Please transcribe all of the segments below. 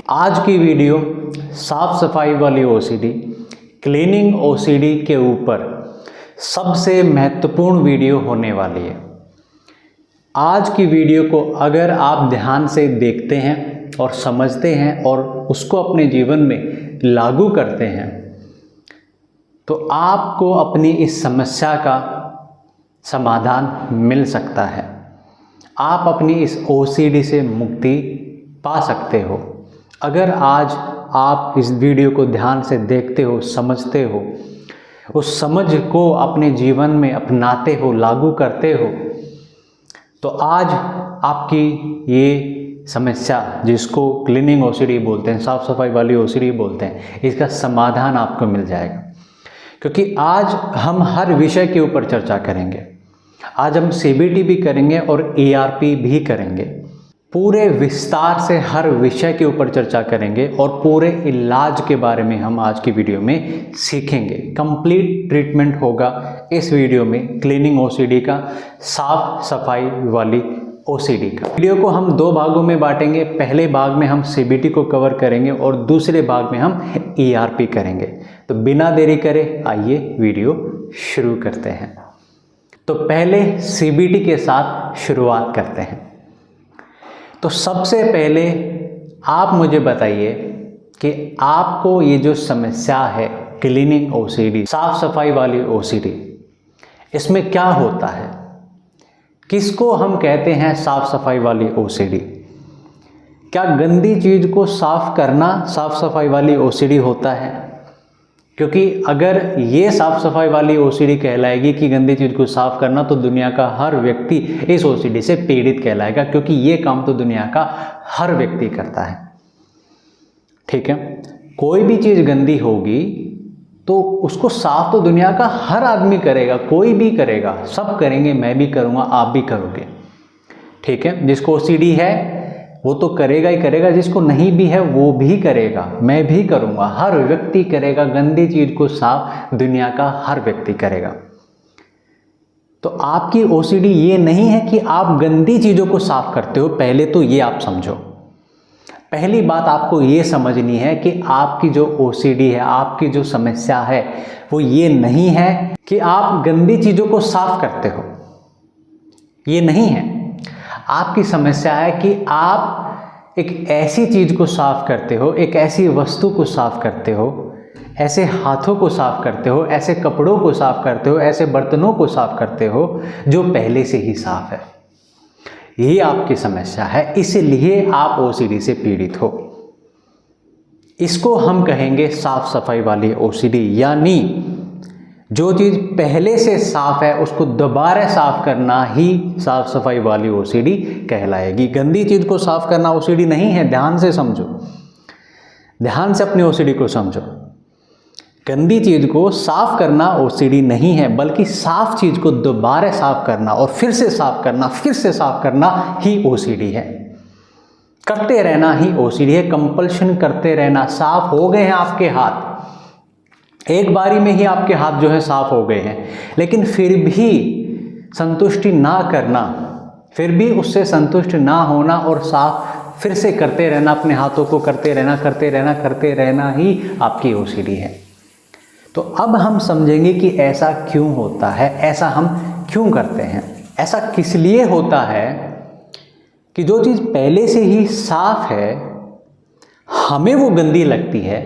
आज की वीडियो साफ सफाई वाली ओसीडी, क्लीनिंग ओसीडी के ऊपर सबसे महत्वपूर्ण वीडियो होने वाली है। आज की वीडियो को अगर आप ध्यान से देखते हैं और समझते हैं और उसको अपने जीवन में लागू करते हैं तो आपको अपनी इस समस्या का समाधान मिल सकता है। आप अपनी इस ओसीडी से मुक्ति पा सकते हो। अगर आज आप इस वीडियो को ध्यान से देखते हो, समझते हो, उस समझ को अपने जीवन में अपनाते हो, लागू करते हो, तो आज आपकी ये समस्या जिसको क्लीनिंग ओसीडी बोलते हैं, साफ सफाई वाली ओसीडी बोलते हैं, इसका समाधान आपको मिल जाएगा। क्योंकि आज हम हर विषय के ऊपर चर्चा करेंगे। आज हम सीबीटी भी करेंगे और ईआरपी भी करेंगे। पूरे विस्तार से हर विषय के ऊपर चर्चा करेंगे और पूरे इलाज के बारे में हम आज की वीडियो में सीखेंगे। कंप्लीट ट्रीटमेंट होगा इस वीडियो में क्लीनिंग ओसीडी का, साफ सफाई वाली ओसीडी का। वीडियो को हम दो भागों में बांटेंगे। पहले भाग में हम सीबीटी को कवर करेंगे और दूसरे भाग में हम ईआरपी करेंगे। तो बिना देरी करे आइए वीडियो शुरू करते हैं। तो पहले सीबीटी के साथ शुरुआत करते हैं। तो सबसे पहले आप मुझे बताइए कि आपको ये जो समस्या है क्लीनिंग ओसीडी, साफ सफाई वाली ओसीडी, इसमें क्या होता है? किसको हम कहते हैं साफ सफाई वाली ओसीडी? क्या गंदी चीज़ को साफ करना साफ सफाई वाली ओसीडी होता है? क्योंकि अगर ये साफ सफाई वाली ओसीडी कहलाएगी कि गंदी चीज़ को साफ करना, तो दुनिया का हर व्यक्ति इस ओसीडी से पीड़ित कहलाएगा, क्योंकि ये काम तो दुनिया का हर व्यक्ति करता है। ठीक है, कोई भी चीज़ गंदी होगी तो उसको साफ तो दुनिया का हर आदमी करेगा, कोई भी करेगा, सब करेंगे, मैं भी करूँगा, आप भी करोगे। ठीक है, जिसको ओसीडी है वो तो करेगा ही करेगा, जिसको नहीं भी है वो भी करेगा, मैं भी करूँगा, हर व्यक्ति करेगा। गंदी चीज़ को साफ दुनिया का हर व्यक्ति करेगा। तो आपकी ओसीडी ये नहीं है कि आप गंदी चीज़ों को साफ करते हो, पहले तो ये आप समझो। पहली बात आपको ये समझनी है कि आपकी जो ओसीडी है, आपकी जो समस्या है, वो ये नहीं है कि आप गंदी चीज़ों को साफ करते हो, ये नहीं है। आपकी समस्या है कि आप एक ऐसी चीज़ को साफ करते हो, एक ऐसी वस्तु को साफ करते हो, ऐसे हाथों को साफ करते हो, ऐसे कपड़ों को साफ करते हो, ऐसे बर्तनों को साफ करते हो जो पहले से ही साफ है। ये आपकी समस्या है, इसलिए आप ओसीडी से पीड़ित हो। इसको हम कहेंगे साफ सफाई वाली ओसीडी, यानी जो चीज़ पहले से साफ है उसको दोबारा साफ करना ही साफ सफाई वाली ओसीडी कहलाएगी। गंदी चीज़ को साफ करना ओसीडी नहीं है, ध्यान से समझो, ध्यान से अपनी ओसीडी को समझो। गंदी चीज़ को साफ करना ओसीडी नहीं है, बल्कि साफ चीज़ को दोबारा साफ करना और फिर से साफ करना, फिर से साफ करना ही ओसीडी है। करते रहना ही ओसीडी है, कंपल्शन करते रहना। साफ हो गए हैं आपके हाथ, एक बारी में ही आपके हाथ जो है साफ हो गए हैं, लेकिन फिर भी संतुष्टि ना करना, फिर भी उससे संतुष्ट ना होना और साफ फिर से करते रहना, अपने हाथों को करते रहना ही आपकी ओसीडी है। तो अब हम समझेंगे कि ऐसा क्यों होता है, ऐसा हम क्यों करते हैं। ऐसा किस लिए होता है कि जो चीज़ पहले से ही साफ है हमें वो गंदी लगती है,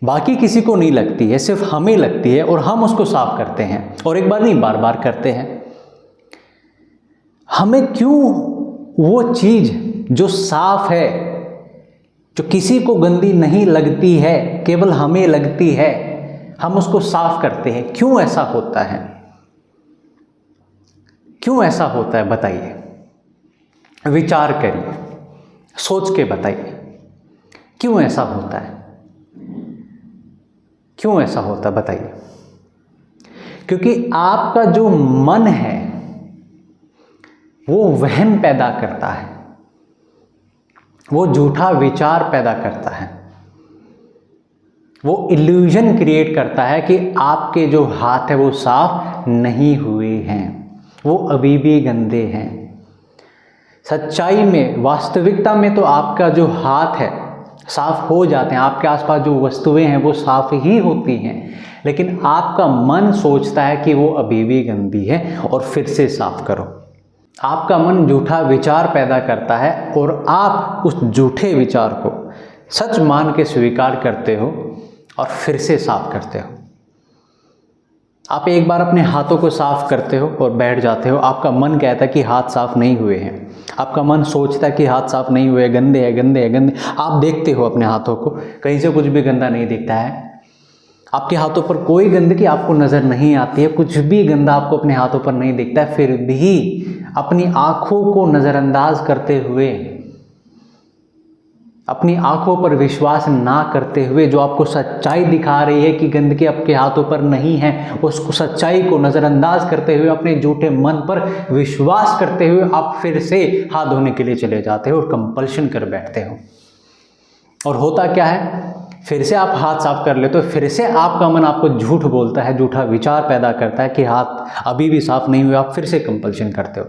बाकी किसी को नहीं लगती है, सिर्फ हमें लगती है और हम उसको साफ करते हैं, और एक बार नहीं बार बार करते हैं। हमें क्यों वो चीज़ जो साफ है, जो किसी को गंदी नहीं लगती है, केवल हमें लगती है, हम उसको साफ करते हैं? क्यों ऐसा होता है? क्यों ऐसा होता है बताइए, विचार करिए, सोच के बताइए क्यों ऐसा होता है। क्यों ऐसा होता है बताइए? क्योंकि आपका जो मन है वो वहम पैदा करता है, वो झूठा विचार पैदा करता है, वो इल्यूजन क्रिएट करता है कि आपके जो हाथ है वो साफ नहीं हुए हैं, वो अभी भी गंदे हैं। सच्चाई में, वास्तविकता में तो आपका जो हाथ है साफ हो जाते हैं, आपके आसपास जो वस्तुएं हैं वो साफ ही होती हैं, लेकिन आपका मन सोचता है कि वो अभी भी गंदी है और फिर से साफ करो। आपका मन झूठा विचार पैदा करता है और आप उस झूठे विचार को सच मान के स्वीकार करते हो और फिर से साफ करते हो। आप एक बार अपने हाथों को साफ करते हो और बैठ जाते हो, आपका मन कहता है कि हाथ साफ नहीं हुए हैं, आपका मन सोचता है कि हाथ साफ नहीं हुए, गंदे हैं गंदे हैं गंदे। आप देखते हो अपने हाथों को, कहीं से कुछ भी गंदा नहीं दिखता है, आपके हाथों पर कोई गंदगी आपको नज़र नहीं आती है, कुछ भी गंदा आपको अपने हाथों पर नहीं दिखता है, फिर भी अपनी आँखों को नज़रअंदाज करते हुए, अपनी आंखों पर विश्वास ना करते हुए जो आपको सच्चाई दिखा रही है कि गंदगी आपके हाथों पर नहीं है, उसको सच्चाई को नज़रअंदाज करते हुए अपने झूठे मन पर विश्वास करते हुए आप फिर से हाथ धोने के लिए चले जाते हो और कंपल्शन कर बैठते हो। और होता क्या है, फिर से आप हाथ साफ कर लेते हो, फिर से आपका मन आपको झूठ बोलता है, झूठा विचार पैदा करता है कि हाथ अभी भी साफ नहीं हुए, आप फिर से कंपल्शन करते हो।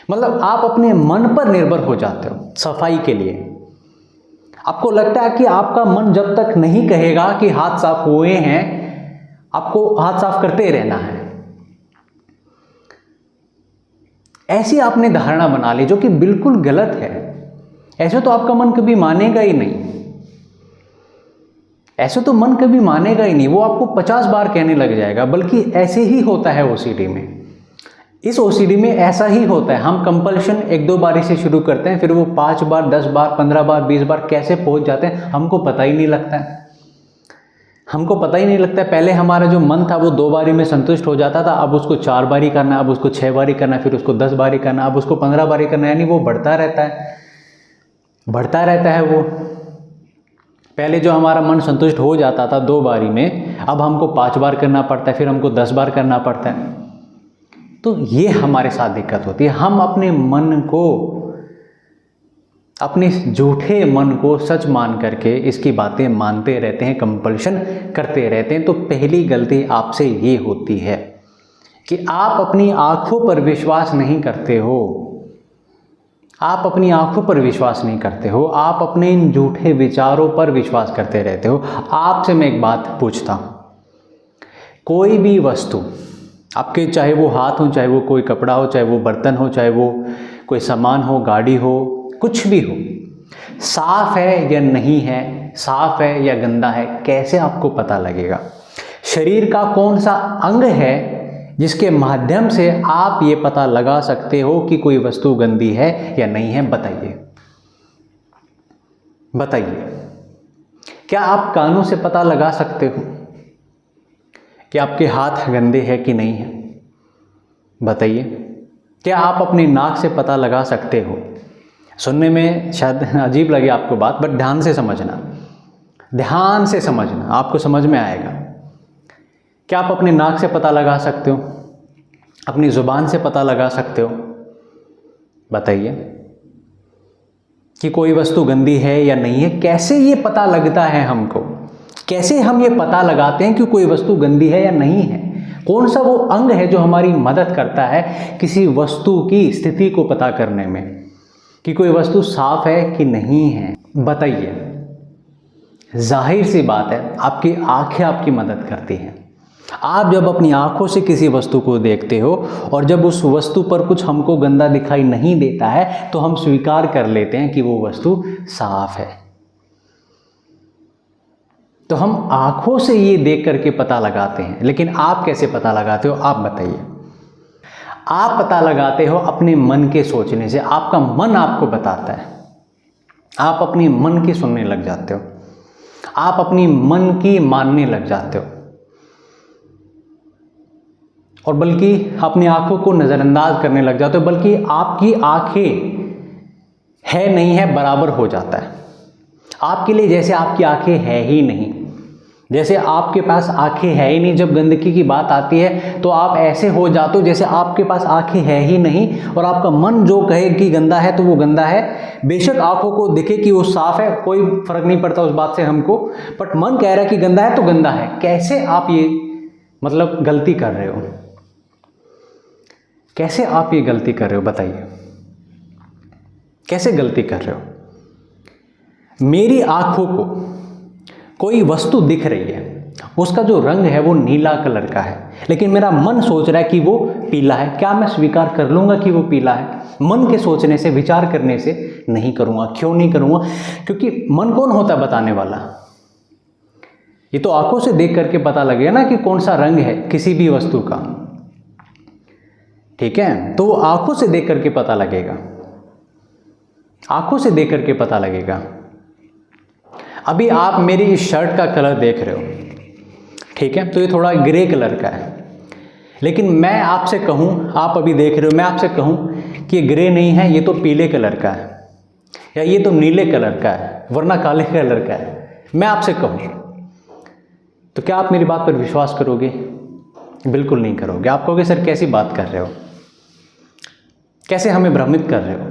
मतलब आप अपने मन पर निर्भर हो जाते हो सफाई के लिए। आपको लगता है कि आपका मन जब तक नहीं कहेगा कि हाथ साफ हुए हैं, आपको हाथ साफ करते रहना है। ऐसी आपने धारणा बना ली जो कि बिल्कुल गलत है। ऐसे तो आपका मन कभी मानेगा ही नहीं, ऐसे तो मन कभी मानेगा ही नहीं, वो आपको 50 बार कहने लग जाएगा। बल्कि ऐसे ही होता है ओसीडी में। इस ओसीडी में ऐसा ही होता है, हम कंपल्शन 1-2 बारी से शुरू करते हैं, फिर वो 5 बार, 10 बार, 15 बार, 20 बार कैसे पहुंच जाते हैं हमको पता ही नहीं लगता है। हमको पता ही नहीं लगता है। पहले हमारा जो मन था वो 2 बारी में संतुष्ट हो जाता था, अब उसको 4 बारी करना, अब उसको 6 बारी करना, फिर उसको 10 बारी करना, अब उसको 15 बारी करना, यानी वो बढ़ता रहता है, बढ़ता रहता है वो। पहले जो हमारा मन संतुष्ट हो जाता था 2 बारी में, अब हमको 5 बार करना पड़ता है, फिर हमको 10 बार करना पड़ता है। तो ये हमारे साथ दिक्कत होती है। हम अपने मन को, अपने झूठे मन को सच मान करके इसकी बातें मानते रहते हैं, कंपल्शन करते रहते हैं। तो पहली गलती आपसे ये होती है कि आप अपनी आंखों पर विश्वास नहीं करते हो। आप अपनी आंखों पर विश्वास नहीं करते हो, आप अपने इन झूठे विचारों पर विश्वास करते रहते हो। आपसे मैं एक बात पूछता हूँ, कोई भी वस्तु आपके, चाहे वो हाथ हो, चाहे वो कोई कपड़ा हो, चाहे वो बर्तन हो, चाहे वो कोई सामान हो, गाड़ी हो, कुछ भी हो, साफ है या नहीं है, साफ है या गंदा है, कैसे आपको पता लगेगा? शरीर का कौन सा अंग है जिसके माध्यम से आप ये पता लगा सकते हो कि कोई वस्तु गंदी है या नहीं है? बताइए, बताइए। क्या आप कानों से पता लगा सकते हो कि आपके हाथ गंदे हैं कि नहीं है? बताइए। क्या आप अपनी नाक से पता लगा सकते हो? सुनने में शायद अजीब लगे आपको बात, बट ध्यान से समझना, ध्यान से समझना, आपको समझ में आएगा। क्या आप अपने नाक से पता लगा सकते हो? अपनी ज़ुबान से पता लगा सकते हो? बताइए कि कोई वस्तु गंदी है या नहीं है। कैसे ये पता लगता है हमको? कैसे हम ये पता लगाते हैं कि कोई वस्तु गंदी है या नहीं है? कौन सा वो अंग है जो हमारी मदद करता है किसी वस्तु की स्थिति को पता करने में, कि कोई वस्तु साफ है कि नहीं है? बताइए। जाहिर सी बात है, आपकी आंखें आपकी मदद करती हैं। आप जब अपनी आंखों से किसी वस्तु को देखते हो और जब उस वस्तु पर कुछ हमको गंदा दिखाई नहीं देता है तो हम स्वीकार कर लेते हैं कि वो वस्तु साफ है। तो हम आंखों से ये देख करके पता लगाते हैं। लेकिन आप कैसे पता लगाते हो? आप बताइए। आप पता लगाते हो अपने मन के सोचने से। आपका मन आपको बताता है, आप अपनी मन की सुनने लग जाते हो, आप अपनी मन की मानने लग जाते हो, और बल्कि अपनी आंखों को नज़रअंदाज करने लग जाते हो। बल्कि आपकी आंखें है नहीं है बराबर हो जाता है आपके लिए, जैसे आपकी आंखें है ही नहीं, जैसे आपके पास आंखें है ही नहीं। जब गंदगी की बात आती है तो आप ऐसे हो जाते हो जैसे आपके पास आंखें है ही नहीं, और आपका मन जो कहे कि गंदा है तो वो गंदा है। बेशक आंखों को दिखे कि वो साफ है, कोई फर्क नहीं पड़ता उस बात से हमको, बट मन कह रहा है कि गंदा है तो गंदा है। कैसे आप ये मतलब गलती कर रहे हो? कैसे आप ये गलती कर रहे हो? बताइए। कैसे गलती कर रहे हो? मेरी आंखों को कोई वस्तु दिख रही है, उसका जो रंग है वो नीला कलर का है, लेकिन मेरा मन सोच रहा है कि वो पीला है। क्या मैं स्वीकार कर लूँगा कि वो पीला है? मन के सोचने से, विचार करने से नहीं करूँगा। क्यों नहीं करूँगा? क्योंकि मन कौन होता है बताने वाला? ये तो आंखों से देख करके पता लगेगा ना कि कौन सा रंग है किसी भी वस्तु का, ठीक है? तो आंखों से देख करके पता लगेगा, आंखों से देख करके पता लगेगा। अभी आप मेरी इस शर्ट का कलर देख रहे हो, ठीक है? तो ये थोड़ा ग्रे कलर का है, लेकिन मैं आपसे कहूँ, आप अभी देख रहे हो, मैं आपसे कहूँ कि ये ग्रे नहीं है, ये तो पीले कलर का है, या ये तो नीले कलर का है, वरना काले कलर का है, मैं आपसे कहूँ, तो क्या आप मेरी बात पर विश्वास करोगे? बिल्कुल नहीं करोगे। आप कहोगे सर कैसी बात कर रहे हो, कैसे हमें भ्रमित कर रहे हो?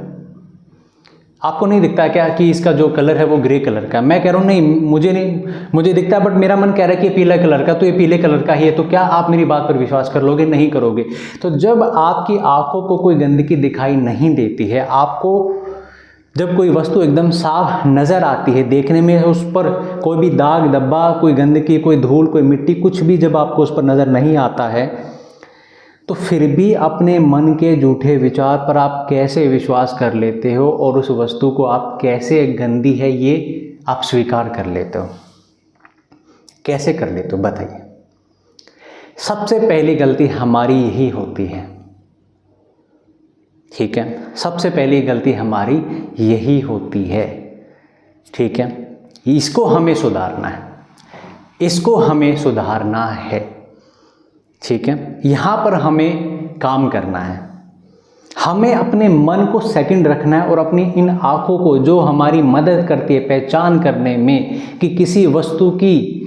आपको नहीं दिखता क्या कि इसका जो कलर है वो ग्रे कलर का? मैं कह रहा हूँ नहीं, मुझे दिखता है, बट मेरा मन कह रहा है कि ये पीला कलर का, तो ये पीले कलर का ही है। तो क्या आप मेरी बात पर विश्वास कर लोगे? नहीं करोगे। तो जब आपकी आंखों को कोई गंदगी दिखाई नहीं देती है, आपको जब कोई वस्तु एकदम साफ नज़र आती है, देखने में उस पर कोई भी दाग धब्बा, कोई गंदगी, कोई धूल, कोई मिट्टी, कुछ भी जब आपको उस पर नज़र नहीं आता है, तो फिर भी अपने मन के झूठे विचार पर आप कैसे विश्वास कर लेते हो और उस वस्तु को आप कैसे गंदी है ये आप स्वीकार कर लेते हो? कैसे कर लेते हो बताइए? सबसे पहली गलती हमारी यही होती है, ठीक है? सबसे पहली गलती हमारी यही होती है, ठीक है? इसको हमें सुधारना है, इसको हमें सुधारना है, ठीक है? यहाँ पर हमें काम करना है, हमें अपने मन को सेकंड रखना है और अपनी इन आँखों को, जो हमारी मदद करती है पहचान करने में कि किसी वस्तु की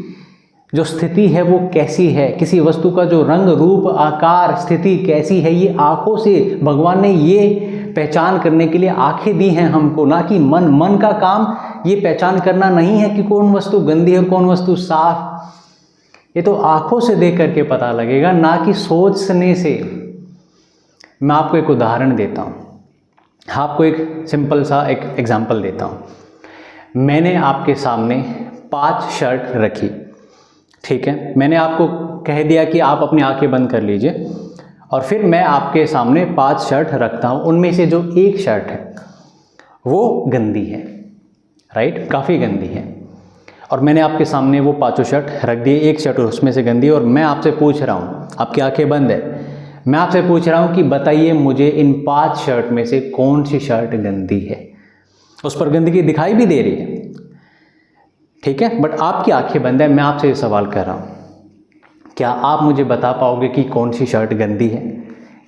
जो स्थिति है वो कैसी है, किसी वस्तु का जो रंग रूप आकार स्थिति कैसी है, ये आँखों से भगवान ने ये पहचान करने के लिए आँखें दी हैं हमको, ना कि मन का काम ये पहचान करना नहीं है कि कौन वस्तु गंदी है और कौन वस्तु साफ। ये तो आँखों से देख करके पता लगेगा, ना कि सोचने से। मैं आपको एक उदाहरण देता हूँ, आपको एक सिंपल सा एक एग्जांपल देता हूँ। मैंने आपके सामने 5 शर्ट रखी, ठीक है? मैंने आपको कह दिया कि आप अपनी आंखें बंद कर लीजिए, और फिर मैं आपके सामने 5 शर्ट रखता हूँ। उनमें से जो एक शर्ट है वो गंदी है, राइट? काफ़ी गंदी है, और मैंने आपके सामने वो 5 शर्ट रख दिए। एक शर्ट उसमें से गंदी है, और मैं आपसे पूछ रहा हूँ, आपकी आंखें बंद है, मैं आपसे पूछ रहा हूँ कि बताइए मुझे इन 5 शर्ट में से कौन सी शर्ट गंदी है? उस पर गंदगी दिखाई भी दे रही है, ठीक है? बट आपकी आंखें बंद है। मैं आपसे ये सवाल कर रहा हूँ, क्या आप मुझे बता पाओगे कि कौन सी शर्ट गंदी है?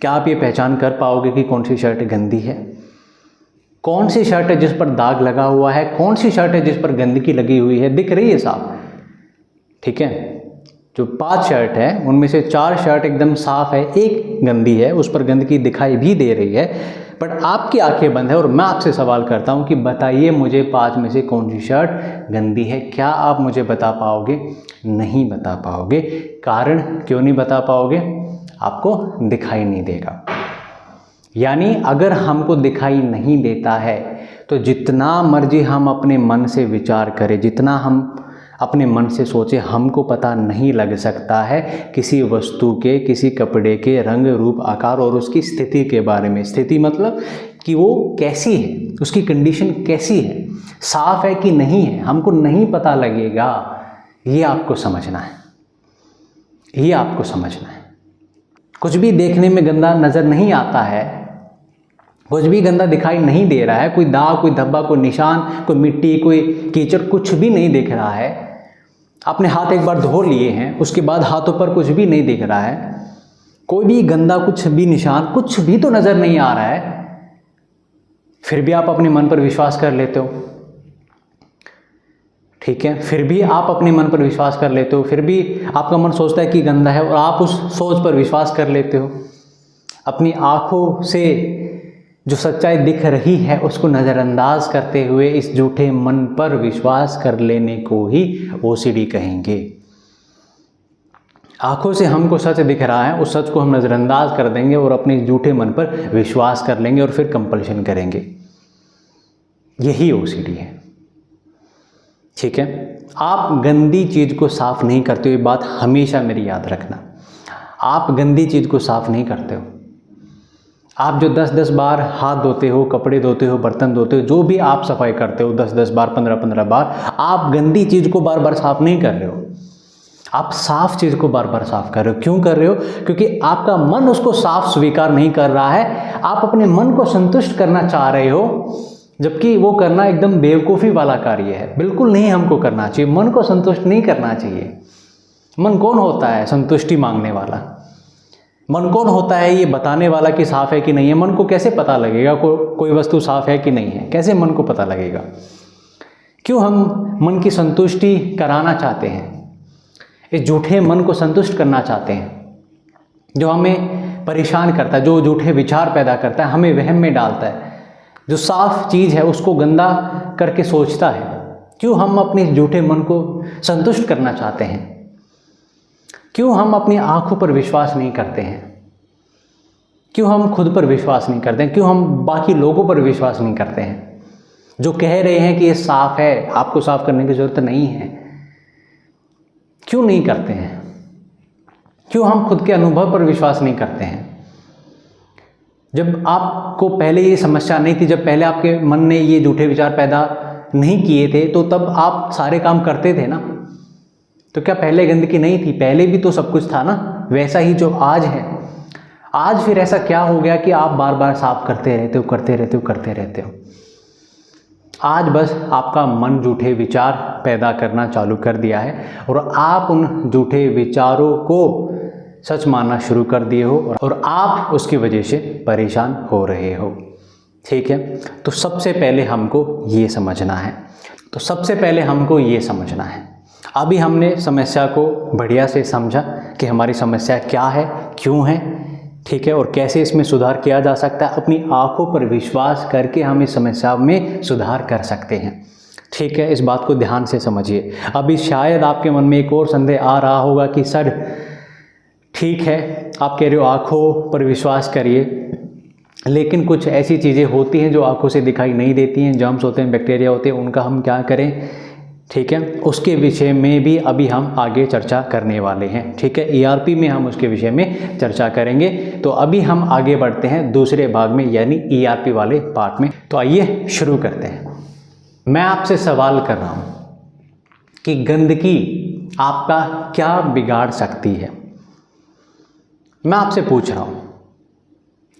क्या आप ये पहचान कर पाओगे कि कौन सी शर्ट गंदी है? कौन सी शर्ट है जिस पर दाग लगा हुआ है? कौन सी शर्ट है जिस पर गंदगी लगी हुई है? दिख रही है साफ, ठीक है? जो 5 शर्ट है उनमें से 4 शर्ट एकदम साफ है, एक गंदी है, उस पर गंदगी दिखाई भी दे रही है, बट आपकी आंखें बंद है। और मैं आपसे सवाल करता हूं कि बताइए मुझे 5 में से कौन सी शर्ट गंदी है? क्या आप मुझे बता पाओगे? नहीं बता पाओगे। कारण क्यों नहीं बता पाओगे? आपको दिखाई नहीं देगा। यानी अगर हमको दिखाई नहीं देता है तो जितना मर्जी हम अपने मन से विचार करें, जितना हम अपने मन से सोचे, हमको पता नहीं लग सकता है किसी वस्तु के, किसी कपड़े के रंग रूप आकार और उसकी स्थिति के बारे में। स्थिति मतलब कि वो कैसी है, उसकी कंडीशन कैसी है, साफ है कि नहीं है, हमको नहीं पता लगेगा। ये आपको समझना है, ये आपको समझना है। कुछ भी देखने में गंदा नज़र नहीं आता है, कुछ भी गंदा दिखाई नहीं दे रहा है, कोई दाग, कोई धब्बा, कोई निशान, कोई मिट्टी, कोई कीचड़, कुछ भी नहीं दिख रहा है। आपने हाथ एक बार धो लिए हैं, उसके बाद हाथों पर कुछ भी नहीं दिख रहा है, कोई भी गंदा, कुछ भी निशान, कुछ भी तो नज़र नहीं आ रहा है, फिर भी आप अपने मन पर विश्वास कर लेते हो, ठीक है? फिर भी आप अपने मन पर विश्वास कर लेते हो, फिर भी आपका मन सोचता है कि गंदा है और आप उस सोच पर विश्वास कर लेते हो। अपनी आँखों से जो सच्चाई दिख रही है उसको नज़रअंदाज करते हुए इस झूठे मन पर विश्वास कर लेने को ही ओसीडी कहेंगे। आँखों से हमको सच दिख रहा है, उस सच को हम नज़रअंदाज कर देंगे और अपने झूठे मन पर विश्वास कर लेंगे और फिर कंपल्शन करेंगे। यही ओसीडी है। ठीक है, आप गंदी चीज़ को साफ़ नहीं करते हो, ये बात हमेशा मेरी याद रखना। आप गंदी चीज़ को साफ़ नहीं करते हो। आप जो 10-10 बार हाथ धोते हो, कपड़े धोते हो, बर्तन धोते हो, जो भी आप सफाई करते हो 10-10 बार, 15-15 बार, आप गंदी चीज़ को बार बार साफ़ नहीं कर रहे हो, आप साफ़ चीज़ को बार बार साफ़ कर रहे हो। क्यों कर रहे हो? क्योंकि आपका मन उसको साफ़ स्वीकार नहीं कर रहा है। आप अपने मन को संतुष्ट करना चाह रहे हो, जबकि वो करना एकदम बेवकूफ़ी वाला कार्य है। बिल्कुल नहीं हमको करना चाहिए, मन को संतुष्ट नहीं करना चाहिए। मन कौन होता है संतुष्टि मांगने वाला? मन कौन होता है ये बताने वाला कि साफ़ है कि नहीं है? मन को कैसे पता लगेगा कोई वस्तु साफ़ है कि नहीं है? कैसे मन को पता लगेगा? क्यों हम मन की संतुष्टि कराना चाहते हैं? इस झूठे मन को संतुष्ट करना चाहते हैं, जो हमें परेशान करता है, जो झूठे विचार पैदा करता है, हमें वहम में डालता है, जो साफ चीज़ है उसको गंदा करके सोचता है। क्यों हम अपने झूठे मन को संतुष्ट करना चाहते हैं? क्यों हम अपनी आँखों पर विश्वास नहीं करते हैं? क्यों हम खुद पर विश्वास नहीं करते हैं? क्यों हम बाकी लोगों पर विश्वास नहीं करते हैं जो कह रहे हैं कि ये साफ़ है, आपको साफ़ करने की ज़रूरत नहीं है? क्यों नहीं करते हैं? क्यों हम खुद के अनुभव पर विश्वास नहीं करते हैं? जब आपको पहले ये समस्या नहीं थी, जब पहले आपके मन ने ये झूठे विचार पैदा नहीं किए थे, तो तब आप सारे काम करते थे ना। तो क्या पहले गंदगी नहीं थी? पहले भी तो सब कुछ था ना, वैसा ही जो आज है। आज फिर ऐसा क्या हो गया कि आप बार बार साफ करते रहते हो? आज बस आपका मन झूठे विचार पैदा करना चालू कर दिया है और आप उन झूठे विचारों को सच मानना शुरू कर दिए हो और आप उसकी वजह से परेशान हो रहे हो। ठीक है, तो सबसे पहले हमको ये समझना है। अभी हमने समस्या को बढ़िया से समझा कि हमारी समस्या क्या है, क्यों है, ठीक है, और कैसे इसमें सुधार किया जा सकता है। अपनी आँखों पर विश्वास करके हम इस समस्या में सुधार कर सकते हैं। ठीक है, इस बात को ध्यान से समझिए। अभी शायद आपके मन में एक और संदेह आ रहा होगा कि सर ठीक है, आप कह रहे हो आँखों पर विश्वास करिए, लेकिन कुछ ऐसी चीज़ें होती हैं जो आँखों से दिखाई नहीं देती हैं, जर्म्स होते हैं, बैक्टीरिया होते हैं, उनका हम क्या करें? ठीक है, उसके विषय में भी अभी हम आगे चर्चा करने वाले हैं। ठीक है, ERP में हम उसके विषय में चर्चा करेंगे। तो अभी हम आगे बढ़ते हैं दूसरे भाग में, यानी ERP वाले पार्ट में। तो आइए शुरू करते हैं। मैं आपसे सवाल कर रहा हूँ कि गंदगी आपका क्या बिगाड़ सकती है? मैं आपसे पूछ रहा हूँ,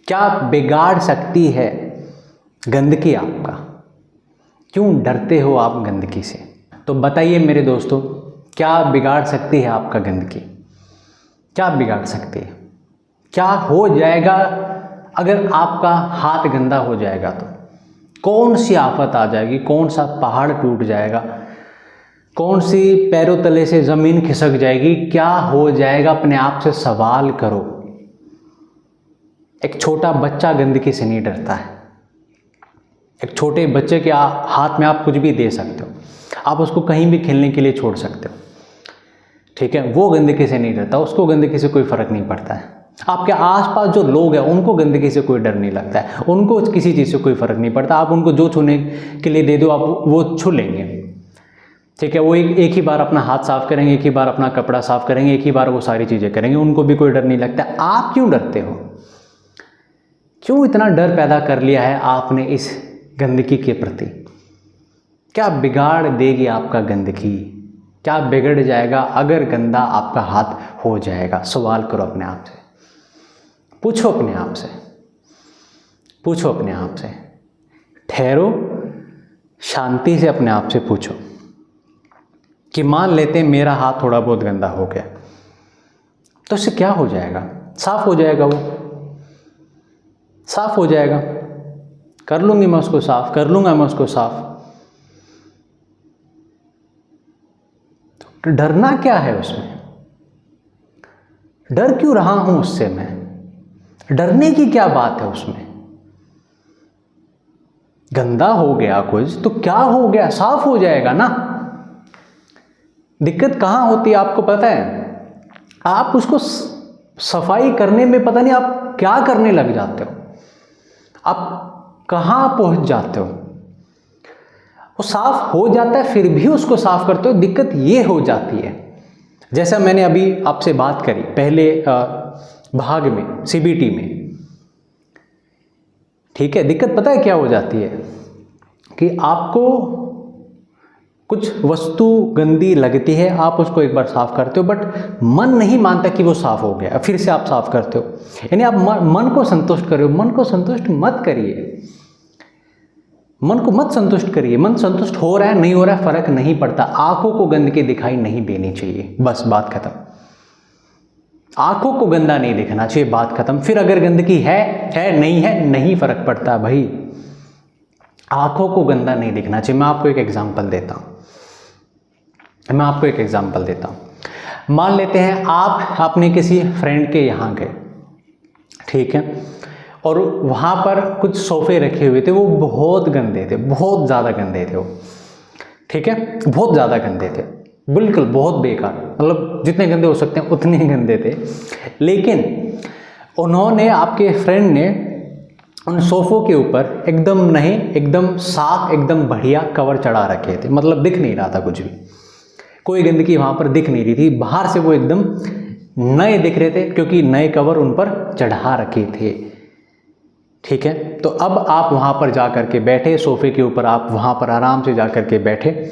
क्या बिगाड़ सकती है गंदगी आपका? क्यों डरते हो आप गंदगी से? तो बताइए मेरे दोस्तों, क्या बिगाड़ सकती है आपका गंदगी? क्या बिगाड़ सकती है? क्या हो जाएगा अगर आपका हाथ गंदा हो जाएगा? तो कौन सी आफत आ जाएगी? कौन सा पहाड़ टूट जाएगा? कौन सी पैरों तले से ज़मीन खिसक जाएगी? क्या हो जाएगा? अपने आप से सवाल करो। एक छोटा बच्चा गंदगी से नहीं डरता है। एक छोटे बच्चे के हाथ में आप कुछ भी दे सकते हो, आप उसको कहीं भी खेलने के लिए छोड़ सकते हो। ठीक है, वो गंदगी से नहीं डरता, उसको गंदगी से कोई फ़र्क नहीं पड़ता है। आपके आसपास जो लोग हैं उनको गंदगी से कोई डर नहीं लगता है, उनको किसी चीज़ से कोई फ़र्क नहीं पड़ता। आप उनको जो छूने के लिए दे दो, आप वो छू लेंगे। ठीक है, वो एक ही बार अपना हाथ साफ़ करेंगे, एक ही बार अपना कपड़ा साफ़ करेंगे, एक ही बार वो सारी चीज़ें करेंगे, उनको भी कोई डर नहीं लगता। आप क्यों डरते हो? क्यों इतना डर पैदा कर लिया है आपने इस गंदगी के प्रति? क्या बिगाड़ देगी आपका गंदगी? क्या बिगड़ जाएगा अगर गंदा आपका हाथ हो जाएगा? सवाल करो अपने आप से, पूछो अपने आप से, ठहरो, शांति से अपने आप से पूछो कि मान लेते हैं मेरा हाथ थोड़ा बहुत गंदा हो गया, तो इससे क्या हो जाएगा? साफ हो जाएगा, वो साफ हो जाएगा। कर लूँगा मैं उसको साफ। तो डरना क्या है उसमें? डर क्यों रहा हूं उससे मैं? डरने की क्या बात है उसमें? गंदा हो गया कुछ तो क्या हो गया, साफ हो जाएगा ना। दिक्कत कहाँ होती है आपको पता है? आप उसको सफाई करने में पता नहीं आप क्या करने लग जाते हो, आप कहाँ पहुंच जाते हो। वो साफ हो जाता है, फिर भी उसको साफ करते हो दिक्कत ये हो जाती है, जैसा मैंने अभी आपसे बात करी पहले भाग में, सीबीटी में, ठीक है। दिक्कत पता है क्या हो जाती है कि आपको कुछ वस्तु गंदी लगती है, आप उसको एक बार साफ करते हो, बट मन नहीं मानता कि वो साफ हो गया, फिर से आप साफ करते हो। यानी आप मन को संतुष्ट करो। मन को संतुष्ट मत करिए, मन को मत संतुष्ट करिए। मन संतुष्ट हो रहा है नहीं हो रहा है फर्क नहीं पड़ता। आंखों को गंदगी दिखाई नहीं देनी चाहिए, बस बात खत्म। आंखों को गंदा नहीं दिखना चाहिए, बात खत्म। फिर अगर गंदगी है नहीं फर्क पड़ता भाई, आंखों को गंदा नहीं दिखना चाहिए। मैं आपको एक एग्जांपल देता हूं। मान लेते हैं आप अपने किसी फ्रेंड के यहाँ गए, ठीक है, और वहाँ पर कुछ सोफे रखे हुए थे, वो बहुत गंदे थे, बहुत ज़्यादा गंदे थे वो, ठीक है, बहुत ज़्यादा गंदे थे, बिल्कुल बहुत बेकार, मतलब जितने गंदे हो सकते हैं उतने गंदे थे। लेकिन उन्होंने, आपके फ्रेंड ने उन सोफ़ों के ऊपर एकदम साफ, एकदम बढ़िया कवर चढ़ा रखे थे, मतलब दिख नहीं रहा था कुछ भी, कोई गंदगी वहाँ पर दिख नहीं रही थी। बाहर से वो एकदम नए दिख रहे थे क्योंकि नए कवर उन पर चढ़ा रखे थे, ठीक है। तो अब आप वहाँ पर जा कर के बैठे सोफ़े के ऊपर, आप वहाँ पर आराम से जा कर के बैठे,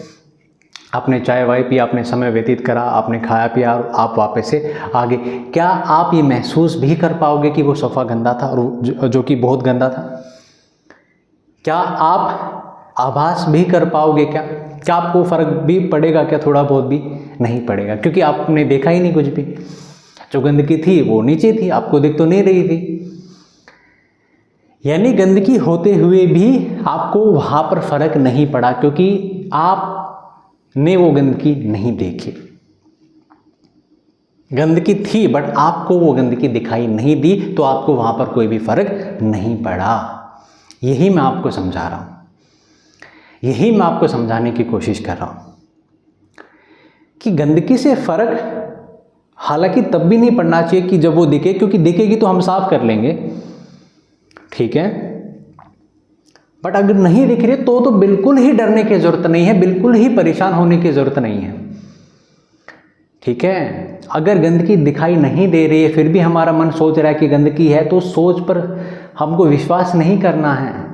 आपने चाय वाय पिया, आपने समय व्यतीत करा, आपने खाया पिया, और आप वापस से आगे। क्या आप ये महसूस भी कर पाओगे कि वो सोफ़ा गंदा था, और जो कि बहुत गंदा था? क्या आप आभास भी कर पाओगे? क्या आपको फ़र्क भी पड़ेगा? क्या थोड़ा बहुत भी नहीं पड़ेगा, क्योंकि आपने देखा ही नहीं कुछ भी। जो गंदगी थी वो नीचे थी, आपको दिख तो नहीं रही थी। यानी गंदगी होते हुए भी आपको वहाँ पर फ़र्क नहीं पड़ा, क्योंकि आपने वो गंदगी नहीं देखी। गंदगी थी बट आपको वो गंदगी दिखाई नहीं दी, तो आपको वहाँ पर कोई भी फ़र्क नहीं पड़ा। यही मैं आपको समझा रहा हूँ, यही मैं आपको समझाने की कोशिश कर रहा हूँ कि गंदगी से फ़र्क हालांकि तब भी नहीं पड़ना चाहिए कि जब वो दिखे, क्योंकि दिखेगी तो हम साफ कर लेंगे, ठीक है। बट अगर नहीं दिख रही तो बिल्कुल ही डरने की ज़रूरत नहीं है, बिल्कुल ही परेशान होने की ज़रूरत नहीं है, ठीक है। अगर गंदगी दिखाई नहीं दे रही है फिर भी हमारा मन सोच रहा है कि गंदगी है, तो सोच पर हमको विश्वास नहीं करना है।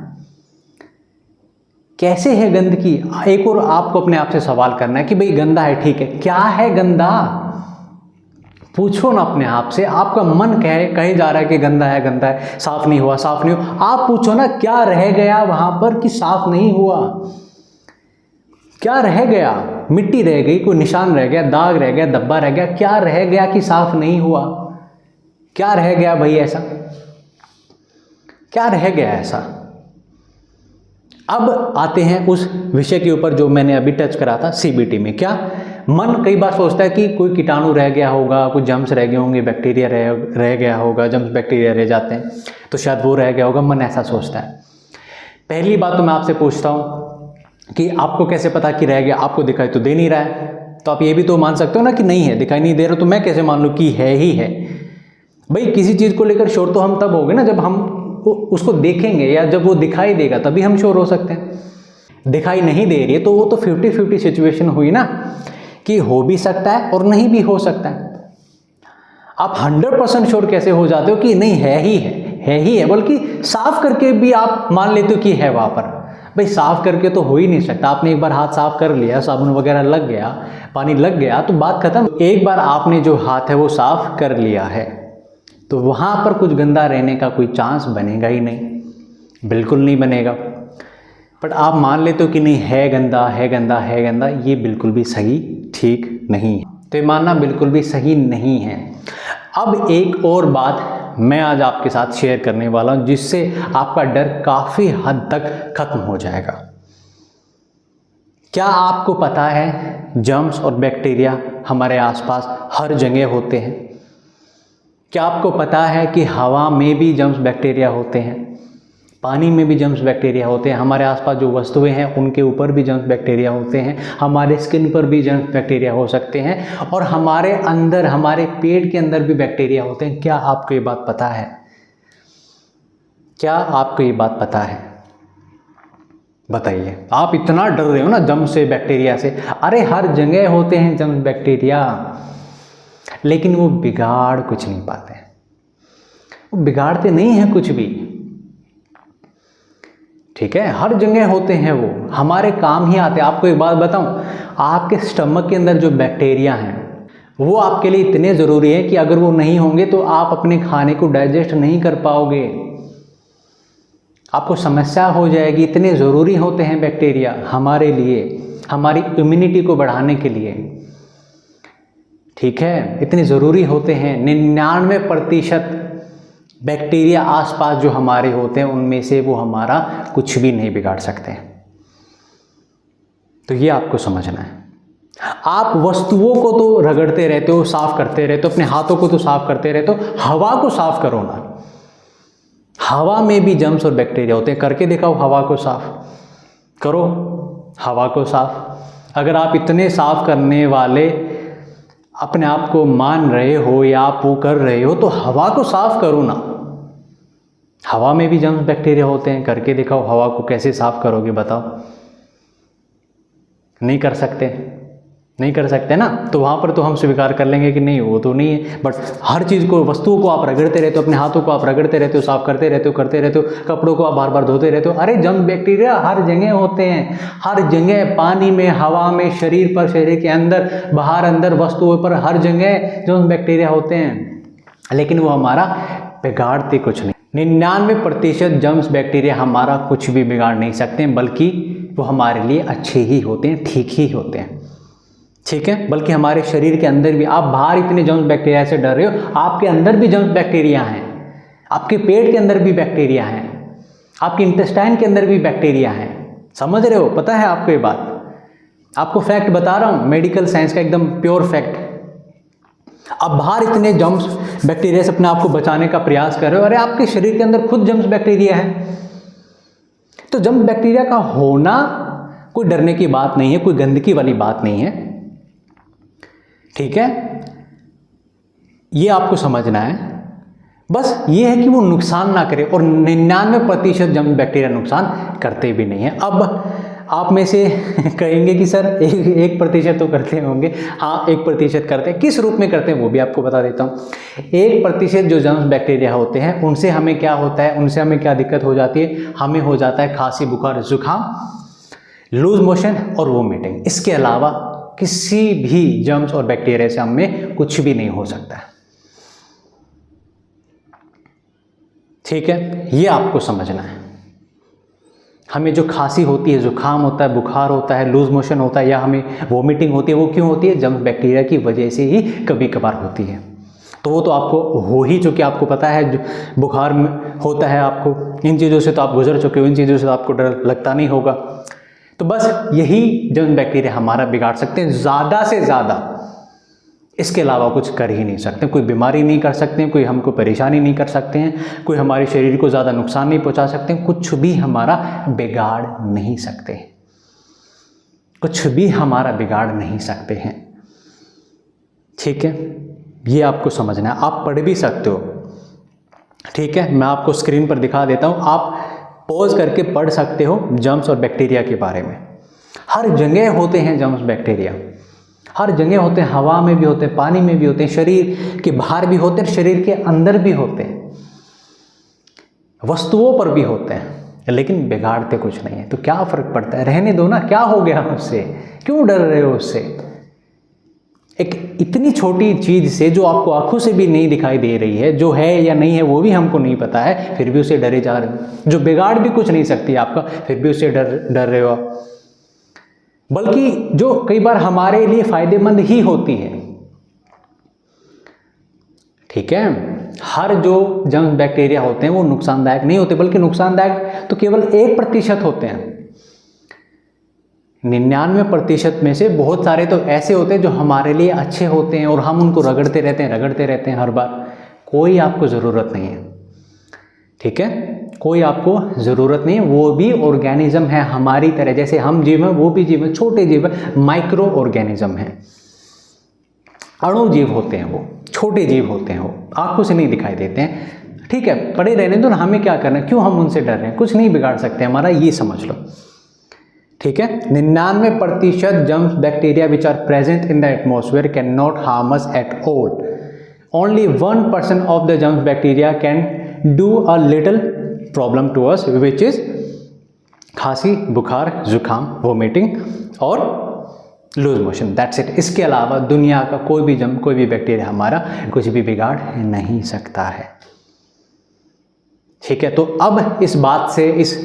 कैसे है गंदगी? एक और आपको अपने आप से सवाल करना है कि भाई गंदा है, ठीक है, क्या है गंदा? पूछो ना अपने आप से। आपका मन कहीं जा रहा है कि गंदा है, साफ नहीं हुआ, आप पूछो ना, क्या रह गया वहां पर कि साफ नहीं हुआ? क्या रह गया? मिट्टी रह गई, कोई निशान रह गया, दाग रह गया, धब्बा रह गया, क्या रह गया कि साफ नहीं हुआ? क्या रह गया भाई ऐसा? क्या रह गया ऐसा? अब आते हैं उस विषय के ऊपर जो मैंने अभी टच करा था सीबीटी में। क्या मन कई बार सोचता है कि कोई कीटाणु रह गया होगा, कुछ जम्स रह गए होंगे, बैक्टीरिया रह गया होगा, जम्स बैक्टीरिया रह जाते हैं तो शायद वो रह गया होगा, मन ऐसा सोचता है। पहली बात तो मैं आपसे पूछता हूँ कि आपको कैसे पता कि रह गया? आपको दिखाई तो दे नहीं रहा है, तो आप ये भी तो मान सकते हो ना कि नहीं है, दिखाई नहीं दे रहा, तो मैं कैसे मान लूँ कि है ही है? भाई किसी चीज़ को लेकर श्योर तो हम तब होंगे ना जब हम उसको देखेंगे, या जब वो दिखाई देगा तभी हम श्योर हो सकते हैं। दिखाई नहीं दे रही है तो वो तो 50-50 सिचुएशन हुई ना, कि हो भी सकता है और नहीं भी हो सकता है। आप 100% श्योर कैसे हो जाते हो कि नहीं है ही है, बल्कि साफ करके भी आप मान लेते हो कि है वहाँ पर? भाई साफ करके तो हो ही नहीं सकता। आपने एक बार हाथ साफ कर लिया, साबुन वगैरह लग गया, पानी लग गया, तो बात खत्म। एक बार आपने जो हाथ है वो साफ कर लिया है, तो वहाँ पर कुछ गंदा रहने का कोई चांस बनेगा ही नहीं, बिल्कुल नहीं बनेगा। बट आप मान लेते हो कि नहीं है गंदा, ये बिल्कुल भी सही ठीक नहीं है। तो ये मानना बिल्कुल भी सही नहीं है। अब एक और बात मैं आज आपके साथ शेयर करने वाला हूँ, जिससे आपका डर काफ़ी हद तक खत्म हो जाएगा। क्या आपको पता है जर्म्स और बैक्टीरिया हमारे आसपास हर जगह होते हैं? क्या आपको पता है कि हवा में भी जर्म्स बैक्टीरिया होते हैं, पानी में भी जर्म्स बैक्टीरिया होते हैं, हमारे आसपास जो वस्तुएं हैं उनके ऊपर भी जर्म्स बैक्टीरिया होते हैं, हमारे स्किन पर भी जर्म्स बैक्टीरिया हो सकते हैं, और हमारे अंदर, हमारे पेट के अंदर भी बैक्टीरिया होते हैं। क्या आपको ये बात पता है? क्या आपको ये बात पता है? बताइए, आप इतना डर रहे हो ना जर्म से, बैक्टीरिया से। अरे हर जगह होते हैं जर्म बैक्टीरिया, लेकिन वो बिगाड़ कुछ नहीं पाते, वो बिगाड़ते नहीं हैं कुछ भी। ठीक है, हर जगह होते हैं, वो हमारे काम ही आते हैं। आपको एक बात बताऊं, आपके स्टमक के अंदर जो बैक्टीरिया हैं वो आपके लिए इतने ज़रूरी है कि अगर वो नहीं होंगे तो आप अपने खाने को डाइजेस्ट नहीं कर पाओगे, आपको समस्या हो जाएगी। इतने ज़रूरी होते हैं बैक्टीरिया हमारे लिए, हमारी इम्यूनिटी को बढ़ाने के लिए। ठीक है, इतने ज़रूरी होते हैं। 99% बैक्टीरिया आसपास जो हमारे होते हैं उनमें से वो हमारा कुछ भी नहीं बिगाड़ सकते। तो ये आपको समझना है। आप वस्तुओं को तो रगड़ते रहते हो, साफ करते रहते हो, अपने हाथों को तो साफ करते रहते हो, हवा को साफ करो ना। हवा में भी जर्म्स और बैक्टीरिया होते हैं, करके दिखाओ, हवा को साफ करो, हवा को साफ। अगर आप इतने साफ करने वाले अपने आप को मान रहे हो या आप वो कर रहे हो तो हवा को साफ करो ना। हवा में भी जर्म्स बैक्टीरिया होते हैं, करके दिखाओ, हवा को कैसे साफ करोगे बताओ। नहीं कर सकते, नहीं कर सकते ना, तो वहाँ पर तो हम स्वीकार कर लेंगे कि नहीं वो तो नहीं है। बट हर चीज़ को, वस्तुओं को आप रगड़ते रहते हो, अपने हाथों को आप रगड़ते रहते हो, साफ करते रहते हो, करते रहते हो, कपड़ों को आप बार बार धोते रहते हो। अरे जर्म बैक्टीरिया हर जगह होते हैं, हर जगह, पानी में, हवा में, शरीर पर, शरीर के अंदर, बाहर, अंदर, वस्तुओं पर, हर जगह जर्म बैक्टीरिया होते हैं, लेकिन वो हमारा बिगाड़ते कुछ नहीं। 99% जर्म्स बैक्टीरिया हमारा कुछ भी बिगाड़ नहीं सकते, बल्कि वो हमारे लिए अच्छे ही होते हैं, ठीक ही होते हैं। ठीक है, बल्कि हमारे शरीर के अंदर भी, आप बाहर इतने जर्म्स बैक्टीरिया से डर रहे हो, आपके अंदर भी जर्म्स बैक्टीरिया हैं, आपके पेट के अंदर भी बैक्टीरिया हैं, आपके इंटेस्टाइन के अंदर भी बैक्टीरिया हैं। समझ रहे हो? पता है आपको ये बात? आपको फैक्ट बता रहा हूँ, मेडिकल साइंस का एकदम प्योर फैक्ट। आप बाहर इतने जर्म्स बैक्टीरिया से अपने आप को बचाने का प्रयास कर रहे हो, अरे आपके शरीर के अंदर खुद जर्म्स बैक्टीरिया है। तो जर्म्स बैक्टीरिया का होना कोई डरने की बात नहीं है, कोई गंदगी वाली बात नहीं है। ठीक है, ये आपको समझना है। बस ये है कि वो नुकसान ना करे, और 99% जर्म बैक्टीरिया नुकसान करते भी नहीं है। अब आप में से कहेंगे कि सर 1% तो करते होंगे। हाँ, 1% करते हैं। किस रूप में करते हैं वो भी आपको बता देता हूँ। 1% जो जर्म बैक्टीरिया होते हैं उनसे हमें क्या होता है, उनसे हमें क्या दिक्कत हो जाती है? हमें हो जाता है खांसी, बुखार, जुकाम, लूज मोशन और वोमिटिंग। इसके अलावा किसी भी जर्म्स और बैक्टीरिया से हमें कुछ भी नहीं हो सकता है। ठीक है, ये आपको समझना है। हमें जो खांसी होती है, जुकाम होता है, बुखार होता है, लूज मोशन होता है, या हमें वोमिटिंग होती है, वो क्यों होती है? जर्म्स बैक्टीरिया की वजह से ही कभी कभार होती है। तो वो तो आपको हो ही चुकी, आपको पता है जो बुखार में होता है आपको, इन चीज़ों से तो आप गुजर चुके हो, इन चीज़ों से तो आपको डर लगता नहीं होगा। तो बस यही जर्म बैक्टीरिया हमारा बिगाड़ सकते हैं, ज़्यादा से ज़्यादा। इसके अलावा कुछ कर ही नहीं सकते, कोई बीमारी नहीं कर सकते, कोई हमको परेशानी नहीं कर सकते हैं, कोई हमारे शरीर को ज़्यादा नुकसान नहीं पहुंचा सकते, कुछ भी हमारा बिगाड़ नहीं सकते, कुछ भी हमारा बिगाड़ नहीं सकते हैं। ठीक है, ये आपको समझना है। आप पढ़ भी सकते हो, ठीक है, मैं आपको स्क्रीन पर दिखा देता हूँ, आप पॉज करके पढ़ सकते हो जर्म्स और बैक्टीरिया के बारे में। हर जगह होते हैं जर्म्स बैक्टीरिया, हर जगह होते हैं, हवा में भी होते हैं, पानी में भी होते हैं, शरीर के बाहर भी होते हैं, शरीर के अंदर भी होते हैं, वस्तुओं पर भी होते हैं, लेकिन बिगाड़ते कुछ नहीं है। तो क्या फ़र्क पड़ता है? रहने दो ना, क्या हो गया उससे, क्यों डर रहे हो उससे? एक इतनी छोटी चीज़ से जो आपको आंखों से भी नहीं दिखाई दे रही है, जो है या नहीं है वो भी हमको नहीं पता है, फिर भी उसे डरे जा रहे हो, जो बिगाड़ भी कुछ नहीं सकती आपका, फिर भी उसे डर रहे हो आप। बल्कि जो कई बार हमारे लिए फायदेमंद ही होती है। ठीक है, हर जो जर्म बैक्टीरिया होते हैं वो नुकसानदायक नहीं होते, बल्कि नुकसानदायक तो केवल 1% होते हैं। 99% में से बहुत सारे तो ऐसे होते हैं जो हमारे लिए अच्छे होते हैं और हम उनको रगड़ते रहते हैं हर बार। कोई आपको ज़रूरत नहीं है, ठीक है, कोई आपको ज़रूरत नहीं है। वो भी ऑर्गेनिज्म है हमारी तरह, जैसे हम जीव हैं वो भी जीव हैं, छोटे जीव हैं, माइक्रो ऑर्गेनिज्म हैं, अणु जीव होते हैं, वो छोटे जीव होते हैं, वो आंखों से नहीं दिखाई देते हैं। ठीक है, पड़े रहने दो ना, हमें क्या करना है, क्यों हम उनसे डर रहे हैं? कुछ नहीं बिगाड़ सकते हमारा, ये समझ लो। ठीक है, 99% germs bacteria which are present in the atmosphere can not harm us at all. Only 1% of the germs bacteria can do a little problem to us, which is खांसी, बुखार, जुकाम, वोमिटिंग और लूज मोशन. That's it. इसके अलावा दुनिया का कोई भी जर्म, कोई भी बैक्टीरिया हमारा कुछ भी बिगाड़ नहीं सकता है. ठीक है, तो अब इस बात से, इस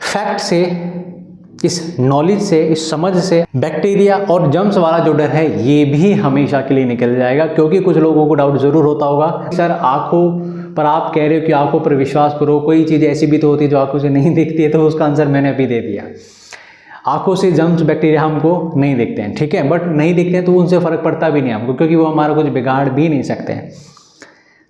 फैक्ट से, इस नॉलेज से, इस समझ से बैक्टीरिया और जर्म्स वाला जो डर है ये भी हमेशा के लिए निकल जाएगा. क्योंकि कुछ लोगों को डाउट ज़रूर होता होगा, सर आंखों पर आप कह रहे हो कि आंखों पर विश्वास करो, कोई चीज़ ऐसी भी तो होती है जो आंखों से नहीं दिखती है. तो उसका आंसर मैंने अभी दे दिया. आंखों से जर्म्स बैक्टीरिया हमको नहीं दिखते हैं, ठीक है, बट नहीं दिखते हैं तो उनसे फ़र्क पड़ता भी नहीं हमको, क्योंकि वो हमारा कुछ बिगाड़ भी नहीं सकते हैं.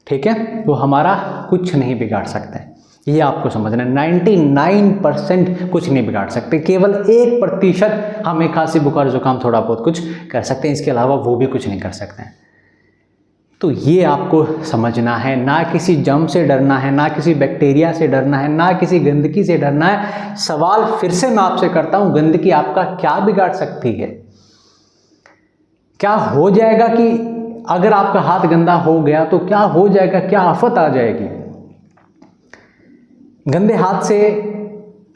ठीक है, वो हमारा कुछ नहीं बिगाड़ सकते हैं. ये आपको समझना है. 99% कुछ नहीं बिगाड़ सकते. केवल 1% हमें खांसी, बुखार, जुकाम थोड़ा बहुत कुछ कर सकते हैं. इसके अलावा वो भी कुछ नहीं कर सकते हैं. तो ये आपको समझना है. ना किसी जर्म से डरना है, ना किसी बैक्टीरिया से डरना है, ना किसी गंदगी से डरना है. सवाल फिर से मैं आपसे करता हूँ, गंदगी आपका क्या बिगाड़ सकती है? क्या हो जाएगा कि अगर आपका हाथ गंदा हो गया तो क्या हो जाएगा, क्या आफत आ जाएगी? गंदे हाथ से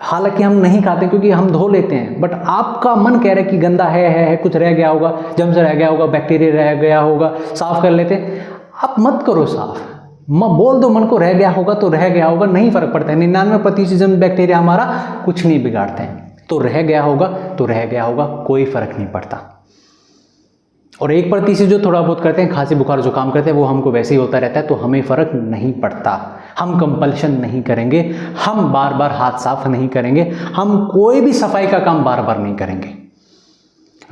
हालांकि हम नहीं खाते क्योंकि हम धो लेते हैं, बट आपका मन कह रहा है कि गंदा है, कुछ रह गया होगा, जर्म्स रह गया होगा, बैक्टीरिया रह गया होगा, साफ कर लेते हैं. आप मत करो साफ, बोल दो मन को रह गया होगा तो रह गया होगा, नहीं फर्क पड़ता है. 99% जर्म्स बैक्टीरिया हमारा कुछ नहीं बिगाड़ते हैं. तो रह गया होगा तो रह गया होगा, कोई फर्क नहीं पड़ता. और 1% जो थोड़ा बहुत करते हैं, खांसी, बुखार, जुकाम करते हैं, वो हमको वैसे ही होता रहता है, तो हमें फ़र्क नहीं पड़ता. हम कंपल्शन नहीं करेंगे, हम बार बार हाथ साफ नहीं करेंगे, हम कोई भी सफाई का काम बार बार नहीं करेंगे.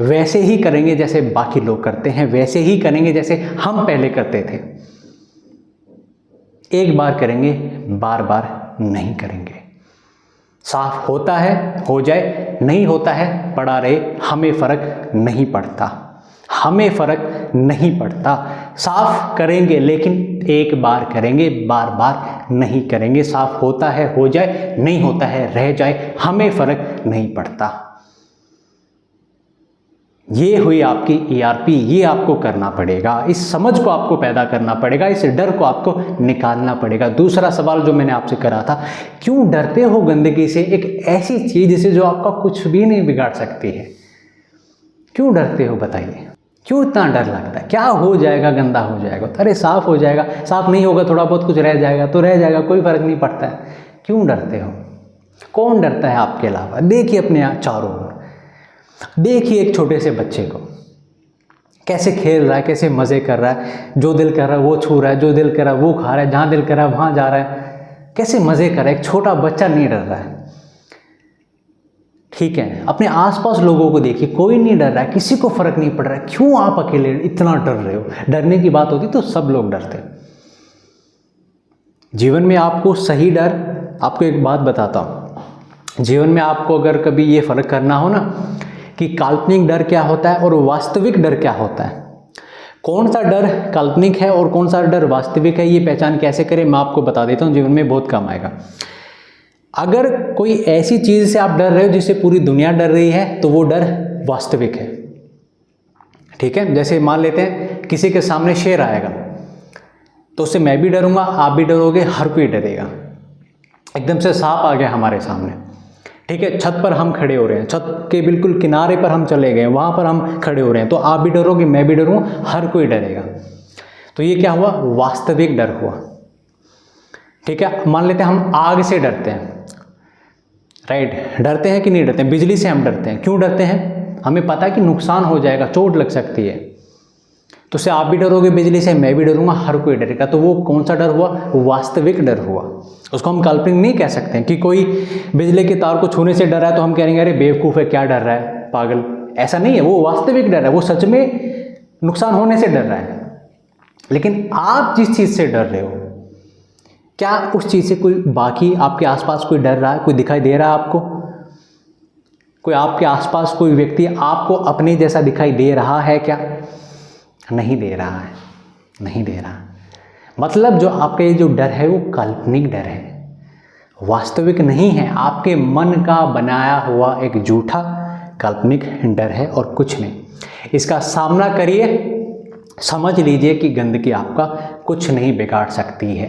वैसे ही करेंगे जैसे बाकी लोग करते हैं, वैसे ही करेंगे जैसे हम पहले करते थे. एक बार करेंगे, बार बार नहीं करेंगे. साफ होता है हो जाए, नहीं होता है पड़ा रहे, हमें फ़र्क नहीं पड़ता. हमें फ़र्क नहीं पड़ता. साफ करेंगे लेकिन एक बार करेंगे, बार बार नहीं करेंगे. साफ होता है हो जाए, नहीं होता है रह जाए, हमें फ़र्क नहीं पड़ता. ये हुई आपकी ERP. ये आपको करना पड़ेगा, इस समझ को आपको पैदा करना पड़ेगा, इस डर को आपको निकालना पड़ेगा. दूसरा सवाल जो मैंने आपसे करा था, क्यों डरते हो गंदगी से, एक ऐसी चीज़ से जो आपका कुछ भी नहीं बिगाड़ सकती है? क्यों डरते हो बताइए? क्यों इतना डर लगता है? क्या हो जाएगा, गंदा हो जाएगा? अरे साफ हो जाएगा, साफ नहीं होगा, थोड़ा बहुत कुछ रह जाएगा तो रह जाएगा, कोई फ़र्क नहीं पड़ता है. क्यों डरते हो? कौन डरता है आपके अलावा? देखिए अपने चारों ओर, देखिए एक छोटे से बच्चे को कैसे खेल रहा है, कैसे मज़े कर रहा है, जो दिल कर रहा है वो छू रहा है, जो दिल कर रहा है वो खा रहा है, जहाँ दिल कर रहा है वहाँ जा रहा है, कैसे मज़े कर रहा है. एक छोटा बच्चा नहीं डर रहा है. ठीक है, अपने आसपास लोगों को देखिए, कोई नहीं डर रहा है, किसी को फ़र्क नहीं पड़ रहा है. क्यों आप अकेले इतना डर रहे हो? डरने की बात होती तो सब लोग डरते. जीवन में आपको सही डर, आपको एक बात बताता हूँ. जीवन में आपको अगर कभी ये फ़र्क करना हो ना कि काल्पनिक डर क्या होता है और वास्तविक डर क्या होता है, कौन सा डर काल्पनिक है और कौन सा डर वास्तविक है, ये पहचान कैसे करें मैं आपको बता देता हूँ. जीवन में बहुत काम आएगा. अगर कोई ऐसी चीज़ से आप डर रहे हो जिससे पूरी दुनिया डर रही है तो वो डर वास्तविक है. ठीक है, जैसे मान लेते हैं किसी के सामने शेर आएगा तो उससे मैं भी डरूंगा, आप भी डरोगे, हर कोई डरेगा. एकदम से सांप आ गया हमारे सामने, ठीक है, छत पर हम खड़े हो रहे हैं, छत के बिल्कुल किनारे पर हम चले गए, वहाँ पर हम खड़े हो रहे हैं, तो आप भी डरोगे, मैं भी डरूंगा, हर कोई डरेगा. तो ये क्या हुआ? वास्तविक डर हुआ. ठीक है, मान लेते हैं हम आग से डरते हैं, राइट? डरते हैं कि नहीं डरते हैं? बिजली से हम डरते हैं. क्यों डरते हैं? हमें पता है कि नुकसान हो जाएगा, चोट लग सकती है, तो उससे आप भी डरोगे बिजली से, मैं भी डरूंगा, हर कोई डरेगा. तो वो कौन सा डर हुआ? वास्तविक डर हुआ. उसको हम काल्पनिक नहीं कह सकते हैं कि कोई बिजली के तार को छूने से डर रहा है तो हम कहेंगे अरे बेवकूफ़ है, क्या डर रहा है, पागल. ऐसा नहीं है, वो वास्तविक डर है, वो सच में नुकसान होने से डर रहा है. लेकिन आप जिस चीज़ से डर रहे हो, क्या उस चीज़ से कोई बाकी आपके आसपास कोई डर रहा है, कोई दिखाई दे रहा है आपको? कोई आपके आसपास कोई व्यक्ति आपको अपने जैसा दिखाई दे रहा है क्या? नहीं दे रहा है, नहीं दे रहा. मतलब जो आपका ये जो डर है वो काल्पनिक डर है, वास्तविक नहीं है, आपके मन का बनाया हुआ एक झूठा काल्पनिक डर है और कुछ नहीं। इसका सामना करिए, समझ लीजिए कि गंदगी आपका कुछ नहीं बिगाड़ सकती है,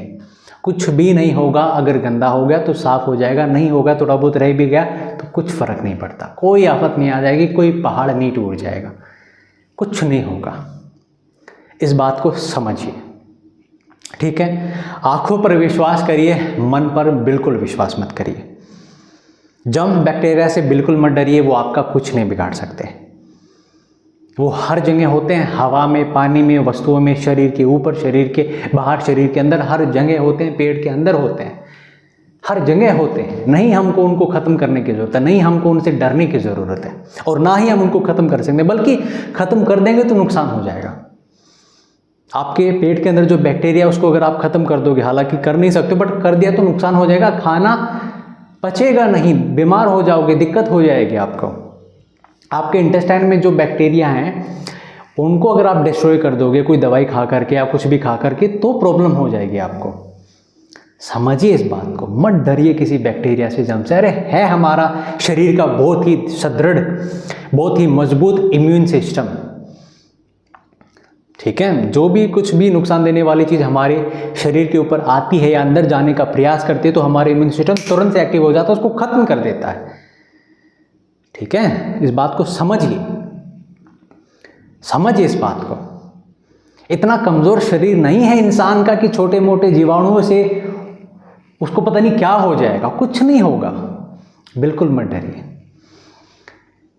कुछ भी नहीं होगा। अगर गंदा हो गया तो साफ़ हो जाएगा, नहीं होगा थोड़ा बहुत रह भी गया तो कुछ फ़र्क नहीं पड़ता, कोई आफत नहीं आ जाएगी, कोई पहाड़ नहीं टूट जाएगा, कुछ नहीं होगा। इस बात को समझिए, ठीक है। आंखों पर विश्वास करिए, मन पर बिल्कुल विश्वास मत करिए। जर्म बैक्टीरिया से बिल्कुल मत डरिए, वो आपका कुछ नहीं बिगाड़ सकते। वो हर जगह होते हैं, हवा में, पानी में, वस्तुओं में, शरीर के ऊपर, शरीर के बाहर, शरीर के अंदर, हर जगह होते हैं, पेट के अंदर होते हैं, हर जगह होते हैं। नहीं हमको उनको ख़त्म करने की ज़रूरत है, नहीं हमको उनसे डरने की ज़रूरत है, और ना ही हम उनको ख़त्म कर सकते, बल्कि ख़त्म कर देंगे तो नुकसान हो जाएगा। आपके पेट के अंदर जो बैक्टीरिया उसको अगर आप ख़त्म कर दोगे, हालांकि कर नहीं सकते बट कर दिया तो नुकसान हो जाएगा, खाना पचेगा नहीं, बीमार हो जाओगे, दिक्कत हो जाएगी आपको। आपके इंटेस्टाइन में जो बैक्टीरिया हैं उनको अगर आप डिस्ट्रॉय कर दोगे कोई दवाई खा करके या कुछ भी खा करके, तो प्रॉब्लम हो जाएगी आपको। समझिए इस बात को, मत डरिए किसी बैक्टीरिया से, जम से। अरे है हमारा शरीर का बहुत ही सुदृढ़, बहुत ही मजबूत इम्यून सिस्टम, ठीक है। जो भी कुछ भी नुकसान देने वाली चीज़ हमारे शरीर के ऊपर आती है या अंदर जाने का प्रयास करती है तो हमारे इम्यून सिस्टम तुरंत से एक्टिव हो जाता है, उसको खत्म कर देता है, ठीक है। इस बात को समझिए, समझिए इस बात को। इतना कमज़ोर शरीर नहीं है इंसान का कि छोटे मोटे जीवाणुओं से उसको पता नहीं क्या हो जाएगा, कुछ नहीं होगा। बिल्कुल मत डरिए,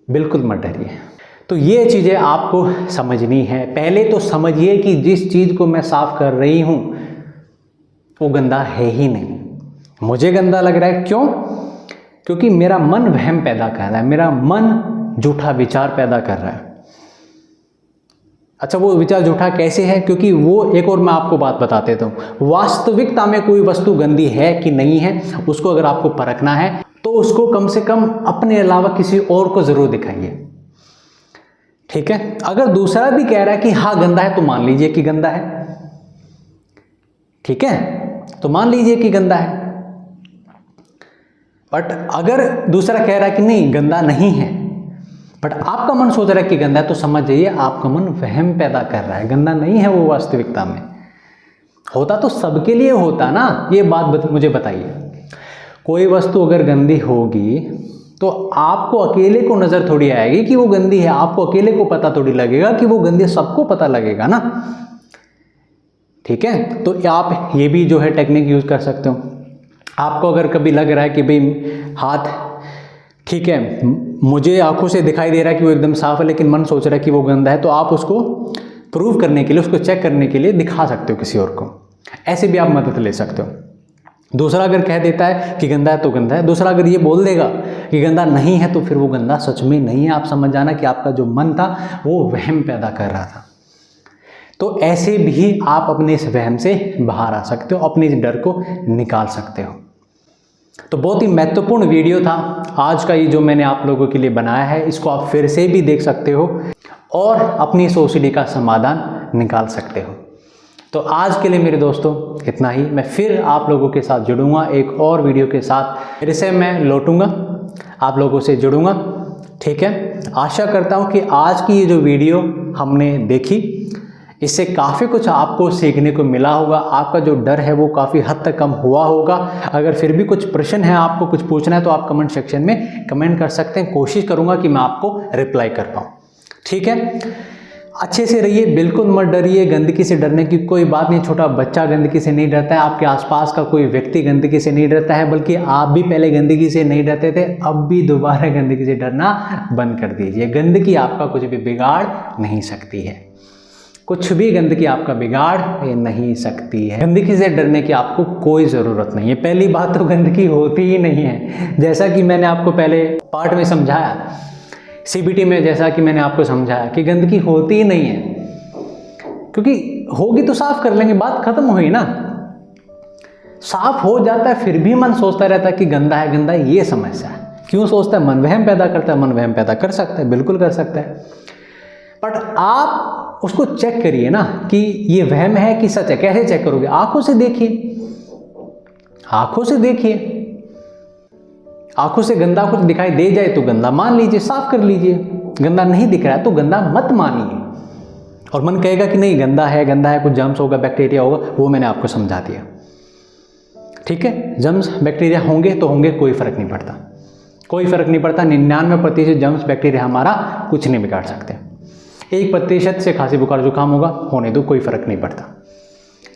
बिल्कुल मत डरिए। तो ये चीज़ें आपको समझनी है। पहले तो समझिए कि जिस चीज़ को मैं साफ कर रही हूँ वो गंदा है ही नहीं, मुझे गंदा लग रहा है। क्यों? क्योंकि मेरा मन वहम पैदा कर रहा है, मेरा मन झूठा विचार पैदा कर रहा है। अच्छा, वो विचार झूठा कैसे है? क्योंकि वो, एक और मैं आपको बात बता देता हूँ, वास्तविकता में कोई वस्तु गंदी है कि नहीं है उसको अगर आपको परखना है तो उसको कम से कम अपने अलावा किसी और को ज़रूर दिखाइए, ठीक है। अगर दूसरा भी कह रहा है कि हाँ गंदा है तो मान लीजिए कि गंदा है, ठीक है, तो मान लीजिए कि गंदा है। बट अगर दूसरा कह रहा है कि नहीं गंदा नहीं है, बट आपका मन सोच रहा है कि गंदा है, तो समझ जाइए आपका मन वहम पैदा कर रहा है, गंदा नहीं है वो वास्तविकता में। होता तो सबके लिए होता ना, ये बात मुझे बताइए। कोई वस्तु अगर गंदी होगी तो आपको अकेले को नज़र थोड़ी आएगी कि वो गंदी है, आपको अकेले को पता थोड़ी लगेगा कि वो गंदी है, सबको पता लगेगा ना, ठीक है। तो आप ये भी जो है टेक्निक यूज़ कर सकते हो। आपको अगर कभी लग रहा है कि भाई हाथ ठीक है, मुझे आंखों से दिखाई दे रहा है कि वो एकदम साफ है, लेकिन मन सोच रहा है कि वो गंदा है, तो आप उसको प्रूव करने के लिए, उसको चेक करने के लिए दिखा सकते हो किसी और को, ऐसे भी आप मदद ले सकते हो। दूसरा अगर कह देता है कि गंदा है तो गंदा है, दूसरा अगर ये बोल देगा कि गंदा नहीं है तो फिर वो गंदा सच में नहीं है। आप समझ जाना कि आपका जो मन था वो वहम पैदा कर रहा था। तो ऐसे भी आप अपने इस वहम से बाहर आ सकते हो, अपने इस डर को निकाल सकते हो। तो बहुत ही महत्वपूर्ण वीडियो था आज का ये जो मैंने आप लोगों के लिए बनाया है। इसको आप फिर से भी देख सकते हो और अपनी इस ओसीडी का समाधान निकाल सकते हो। तो आज के लिए मेरे दोस्तों इतना ही। मैं फिर आप लोगों के साथ जुड़ूंगा एक और वीडियो के साथ, फिर से मैं लौटूंगा, आप लोगों से जुड़ूंगा, ठीक है। आशा करता हूं कि आज की ये जो वीडियो हमने देखी इससे काफ़ी कुछ आपको सीखने को मिला होगा, आपका जो डर है वो काफ़ी हद तक कम हुआ होगा। अगर फिर भी कुछ प्रश्न है, आपको कुछ पूछना है, तो आप कमेंट सेक्शन में कमेंट कर सकते हैं। कोशिश करूँगा कि मैं आपको रिप्लाई कर पाऊँ, ठीक है। अच्छे से रहिए, बिल्कुल मत डरिए। गंदगी से डरने की कोई बात नहीं। छोटा बच्चा गंदगी से नहीं डरता है, आपके आसपास का कोई व्यक्ति गंदगी से नहीं डरता है, बल्कि आप भी पहले गंदगी से नहीं डरते थे, अब भी दोबारा गंदगी से डरना बंद कर दीजिए। गंदगी आपका कुछ भी बिगाड़ नहीं सकती है, कुछ भी गंदगी आपका बिगाड़ नहीं सकती है। गंदगी से डरने की आपको कोई ज़रूरत नहीं है। पहली बात तो गंदगी होती ही नहीं है, जैसा कि मैंने आपको पहले पार्ट में समझाया, सीबीटी में जैसा कि मैंने आपको समझाया कि गंदगी होती ही नहीं है, क्योंकि होगी तो साफ कर लेंगे, बात खत्म हुई ना। साफ हो जाता है फिर भी मन सोचता रहता है कि गंदा है गंदा है, ये समस्या है। क्यों सोचता है? मन वहम पैदा करता है। मन वहम पैदा कर सकता है, बिल्कुल कर सकता है, बट आप उसको चेक करिए ना कि ये वहम है कि सच है। कैसे चेक करोगे? आंखों से देखिए, आंखों से देखिए, आंखों से गंदा कुछ दिखाई दे जाए तो गंदा मान लीजिए, साफ कर लीजिए। गंदा नहीं दिख रहा है तो गंदा मत मानिए। और मन कहेगा कि नहीं गंदा है, कुछ जर्म्स होगा, बैक्टीरिया होगा, वो मैंने आपको समझा दिया। ठीक है, जर्म्स बैक्टीरिया होंगे तो होंगे, कोई फर्क नहीं पड़ता, कोई फर्क नहीं पड़ता। 99% जर्म्स बैक्टीरिया हमारा कुछ नहीं बिगाड़ सकते। 1% से खांसी बुखार जुकाम होगा, होने दो, कोई फर्क नहीं पड़ता,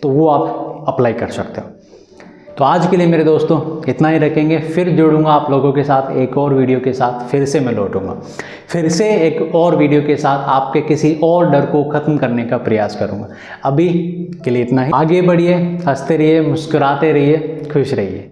तो वो आप अप्लाई कर सकते हो। तो आज के लिए मेरे दोस्तों इतना ही रखेंगे, फिर जुड़ूंगा आप लोगों के साथ एक और वीडियो के साथ, फिर से मैं लौटूंगा, फिर से एक और वीडियो के साथ आपके किसी और डर को ख़त्म करने का प्रयास करूंगा। अभी के लिए इतना ही। आगे बढ़िए, हंसते रहिए, मुस्कुराते रहिए, खुश रहिए।